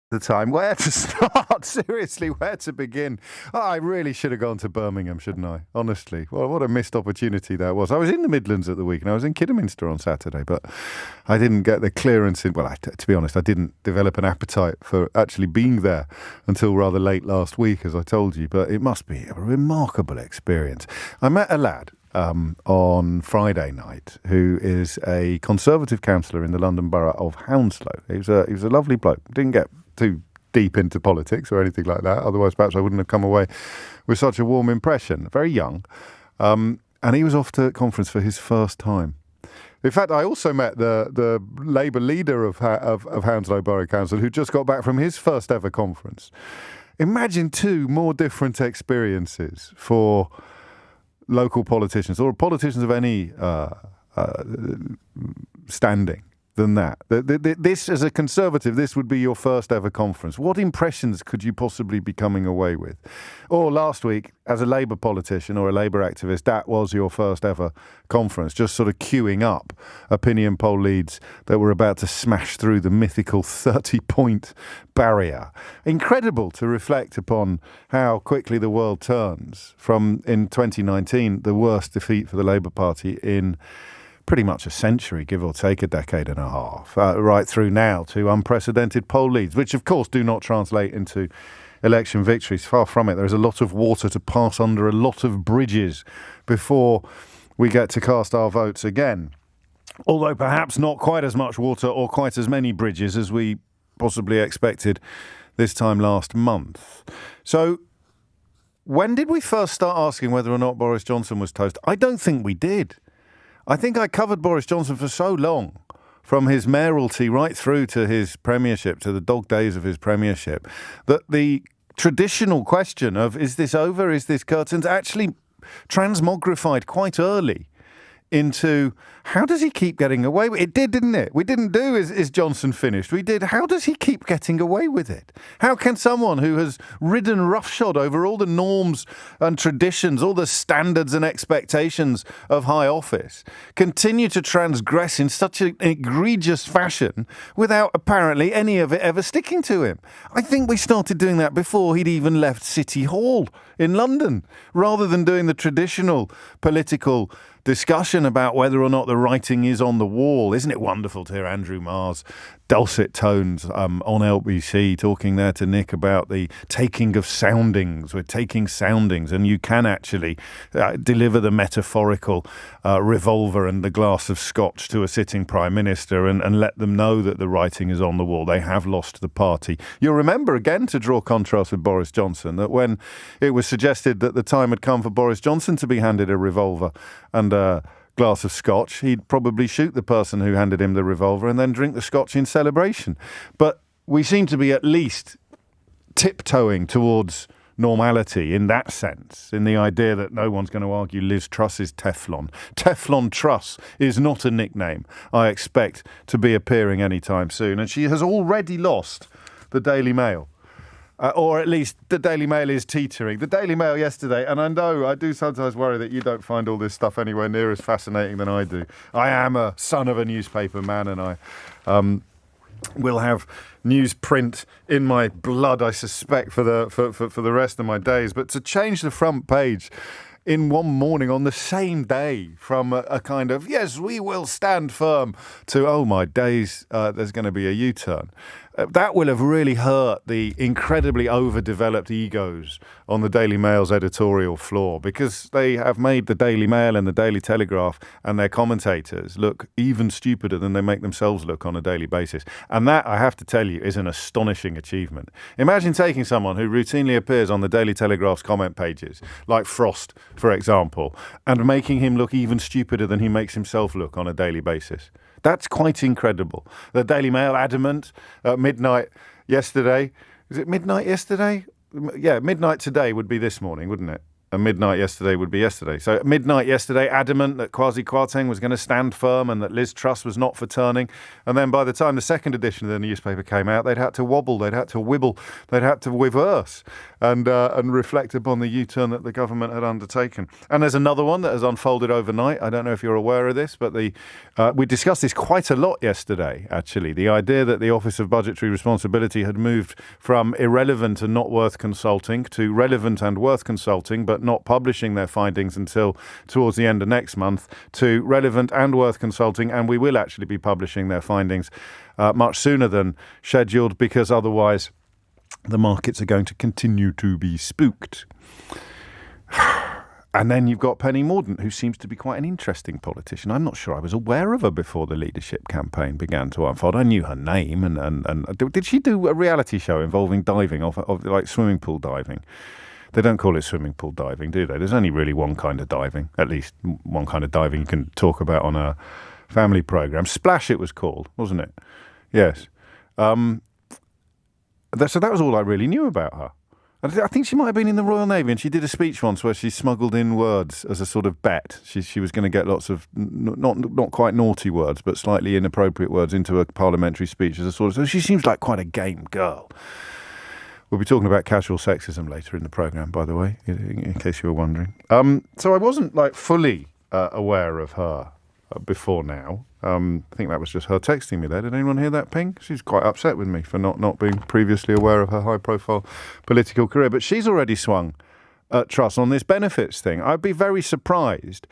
the time. Where to start? Seriously, where to begin? Oh, I really should have gone to Birmingham, shouldn't I? Honestly. Well, what a missed opportunity that was. I was in the Midlands at the weekend. I was in Kidderminster on Saturday, but I didn't get the clearance in. Well, to be honest, I didn't develop an appetite for actually being there until rather late last week, as I told you. But it must be a remarkable experience. I met a lad on Friday night, who is a Conservative councillor in the London Borough of Hounslow. He was a lovely bloke. Didn't get too deep into politics or anything like that. Otherwise, perhaps I wouldn't have come away with such a warm impression. Very young. And he was off to conference for his first time. In fact, I also met the Labour leader of Hounslow Borough Council, who just got back from his first ever conference. Imagine two more different experiences for local politicians or politicians of any standing than that. This, as a Conservative, this would be your first ever conference. What impressions could you possibly be coming away with? Or last week, as a Labour politician or a Labour activist, that was your first ever conference, just sort of queuing up opinion poll leads that were about to smash through the mythical 30-point barrier. Incredible to reflect upon how quickly the world turns from, in 2019, the worst defeat for the Labour Party in pretty much a century, give or take a decade and a half, right through now to unprecedented poll leads, which of course do not translate into election victories. Far from it. There is a lot of water to pass under a lot of bridges before we get to cast our votes again. Although perhaps not quite as much water or quite as many bridges as we possibly expected this time last month. So when did we first start asking whether or not Boris Johnson was toast? I don't think we did. I think I covered Boris Johnson for so long, from his mayoralty right through to his premiership, to the dog days of his premiership, that the traditional question of is this over, is this curtains, actually transmogrified quite early into how does he keep getting away with it? It did, didn't it? We didn't do is Johnson finished? We did how does he keep getting away with it? How can someone who has ridden roughshod over all the norms and traditions, all the standards and expectations of high office, continue to transgress in such an egregious fashion without apparently any of it ever sticking to him? I think we started doing that before he'd even left City Hall in London, rather than doing the traditional political discussion about whether or not the writing is on the wall. Isn't it wonderful to hear Andrew Marr's dulcet tones on LBC talking there to Nick about the taking of soundings. We're taking soundings, and you can actually deliver the metaphorical revolver and the glass of scotch to a sitting Prime Minister and let them know that the writing is on the wall. They have lost the party. You'll remember, again, to draw contrast with Boris Johnson, that when it was suggested that the time had come for Boris Johnson to be handed a revolver and a glass of scotch, he'd probably shoot the person who handed him the revolver and then drink the scotch in celebration. But we seem to be at least tiptoeing towards normality in that sense, in the idea that no one's going to argue Liz Truss is Teflon. Teflon Truss is not a nickname I expect to be appearing anytime soon, and she has already lost the Daily Mail. Or at least the Daily Mail is teetering. The Daily Mail yesterday, and I know I do sometimes worry that you don't find all this stuff anywhere near as fascinating than I do. I am a son of a newspaper man, and I will have newsprint in my blood, I suspect, for the rest of my days. But to change the front page in one morning on the same day from a kind of, yes, we will stand firm, to, oh my days, there's going to be a U-turn. That will have really hurt the incredibly overdeveloped egos on the Daily Mail's editorial floor, because they have made the Daily Mail and the Daily Telegraph and their commentators look even stupider than they make themselves look on a daily basis. And that, I have to tell you, is an astonishing achievement. Imagine taking someone who routinely appears on the Daily Telegraph's comment pages, like Frost, for example, and making him look even stupider than he makes himself look on a daily basis. That's quite incredible. The Daily Mail adamant at midnight yesterday. Is it midnight yesterday? Yeah, midnight today would be this morning, wouldn't it? and midnight yesterday would be yesterday. So at midnight yesterday, adamant that Kwasi Kwarteng was going to stand firm and that Liz Truss was not for turning. And then by the time the second edition of the newspaper came out, they'd had to wobble, they'd had to wibble, they'd had to reverse and reflect upon the U-turn that the government had undertaken. And there's another one that has unfolded overnight. I don't know if you're aware of this, but we discussed this quite a lot yesterday, actually. The idea that the Office of Budgetary Responsibility had moved from irrelevant and not worth consulting to relevant and worth consulting, but not publishing their findings until towards the end of next month, to relevant and worth consulting, and we will actually be publishing their findings much sooner than scheduled, because otherwise the markets are going to continue to be spooked. And then you've got Penny Mordaunt, who seems to be quite an interesting politician. I'm not sure I was aware of her before the leadership campaign began to unfold. I knew her name, and did she do a reality show involving diving, like swimming pool diving? They don't call it swimming pool diving, do they? There's only really one kind of diving, at least one kind of diving you can talk about on a family programme. Splash it was called, wasn't it? Yes. So that was all I really knew about her. I think she might have been in the Royal Navy, and she did a speech once where she smuggled in words as a sort of bet. She was going to get lots of not quite naughty words, but slightly inappropriate words into a parliamentary speech as a sort of. So she seems like quite a game girl. We'll be talking about casual sexism later in the programme, by the way, in case you were wondering. So I wasn't fully aware of her before now. I think that was just her texting me there. Did anyone hear that ping? She's quite upset with me for not being previously aware of her high-profile political career. But she's already swung at Truss on this benefits thing. I'd be very surprised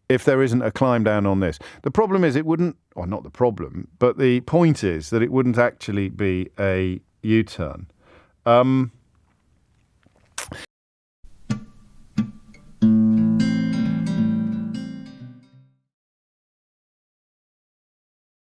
if there isn't a climb down on this. The problem is it wouldn't, or not the problem, but the point is that it wouldn't actually be a U-turn.